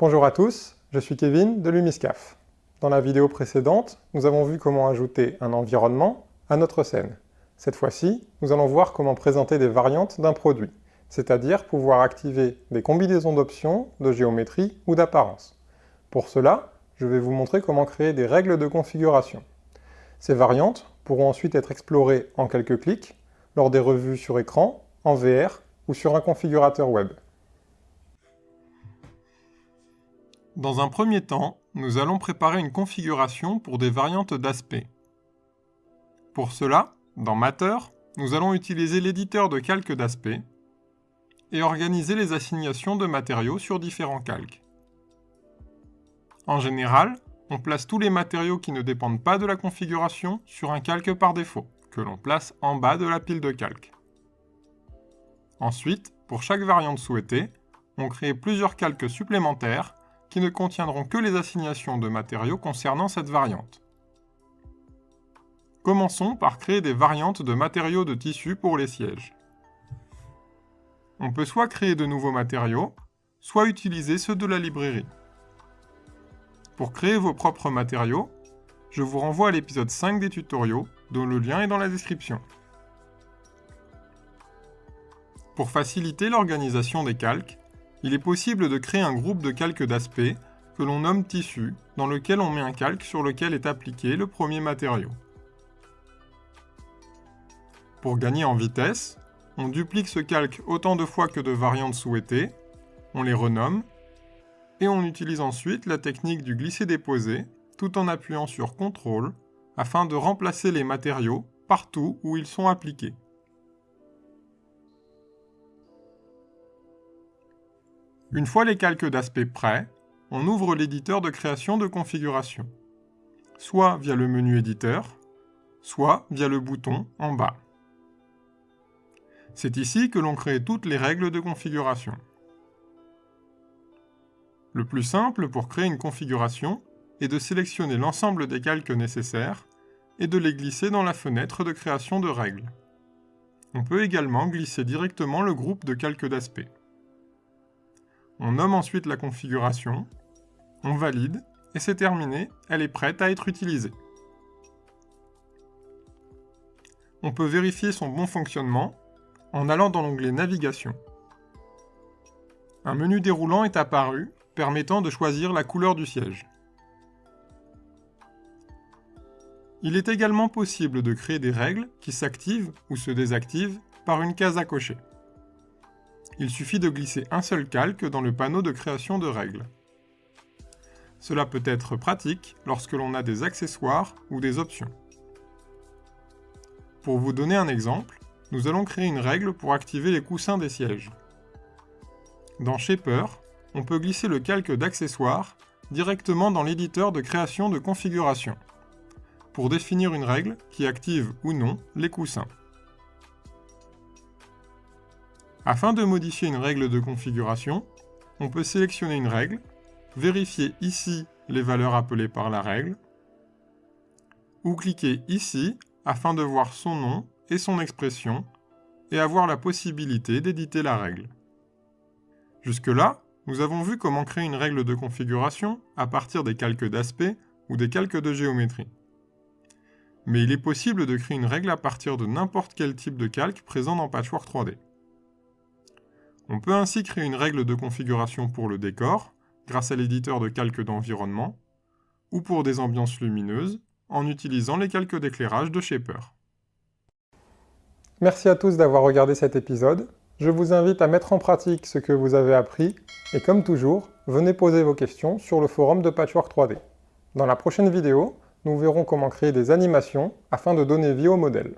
Bonjour à tous, je suis Kevin de Lumiscaf. Dans la vidéo précédente, nous avons vu comment ajouter un environnement à notre scène. Cette fois-ci, nous allons voir comment présenter des variantes d'un produit, c'est-à-dire pouvoir activer des combinaisons d'options, de géométrie ou d'apparence. Pour cela, je vais vous montrer comment créer des règles de configuration. Ces variantes pourront ensuite être explorées en quelques clics, lors des revues sur écran, en VR ou sur un configurateur web. Dans un premier temps, nous allons préparer une configuration pour des variantes d'aspect. Pour cela, dans Matter, nous allons utiliser l'éditeur de calque d'aspect et organiser les assignations de matériaux sur différents calques. En général, on place tous les matériaux qui ne dépendent pas de la configuration sur un calque par défaut, que l'on place en bas de la pile de calques. Ensuite, pour chaque variante souhaitée, on crée plusieurs calques supplémentaires qui ne contiendront que les assignations de matériaux concernant cette variante. Commençons par créer des variantes de matériaux de tissu pour les sièges. On peut soit créer de nouveaux matériaux, soit utiliser ceux de la librairie. Pour créer vos propres matériaux, je vous renvoie à l'épisode 5 des tutoriaux, dont le lien est dans la description. Pour faciliter l'organisation des calques, il est possible de créer un groupe de calques d'aspect que l'on nomme tissu, dans lequel on met un calque sur lequel est appliqué le premier matériau. Pour gagner en vitesse, on duplique ce calque autant de fois que de variantes souhaitées, on les renomme, et on utilise ensuite la technique du glisser-déposer, tout en appuyant sur CTRL, afin de remplacer les matériaux partout où ils sont appliqués. Une fois les calques d'aspect prêts, on ouvre l'éditeur de création de configuration, soit via le menu éditeur, soit via le bouton en bas. C'est ici que l'on crée toutes les règles de configuration. Le plus simple pour créer une configuration est de sélectionner l'ensemble des calques nécessaires et de les glisser dans la fenêtre de création de règles. On peut également glisser directement le groupe de calques d'aspect. On nomme ensuite la configuration, on valide, et c'est terminé, elle est prête à être utilisée. On peut vérifier son bon fonctionnement en allant dans l'onglet Navigation. Un menu déroulant est apparu, permettant de choisir la couleur du siège. Il est également possible de créer des règles qui s'activent ou se désactivent par une case à cocher. Il suffit de glisser un seul calque dans le panneau de création de règles. Cela peut être pratique lorsque l'on a des accessoires ou des options. Pour vous donner un exemple, nous allons créer une règle pour activer les coussins des sièges. Dans Shaper, on peut glisser le calque d'accessoires directement dans l'éditeur de création de configuration, pour définir une règle qui active ou non les coussins. Afin de modifier une règle de configuration, on peut sélectionner une règle, vérifier ici les valeurs appelées par la règle, ou cliquer ici afin de voir son nom et son expression, et avoir la possibilité d'éditer la règle. Jusque-là, nous avons vu comment créer une règle de configuration à partir des calques d'aspect ou des calques de géométrie. Mais il est possible de créer une règle à partir de n'importe quel type de calque présent dans Patchwork 3D. On peut ainsi créer une règle de configuration pour le décor, grâce à l'éditeur de calque d'environnement, ou pour des ambiances lumineuses, en utilisant les calques d'éclairage de Shaper. Merci à tous d'avoir regardé cet épisode. Je vous invite à mettre en pratique ce que vous avez appris, et comme toujours, venez poser vos questions sur le forum de Patchwork 3D. Dans la prochaine vidéo, nous verrons comment créer des animations afin de donner vie au modèle.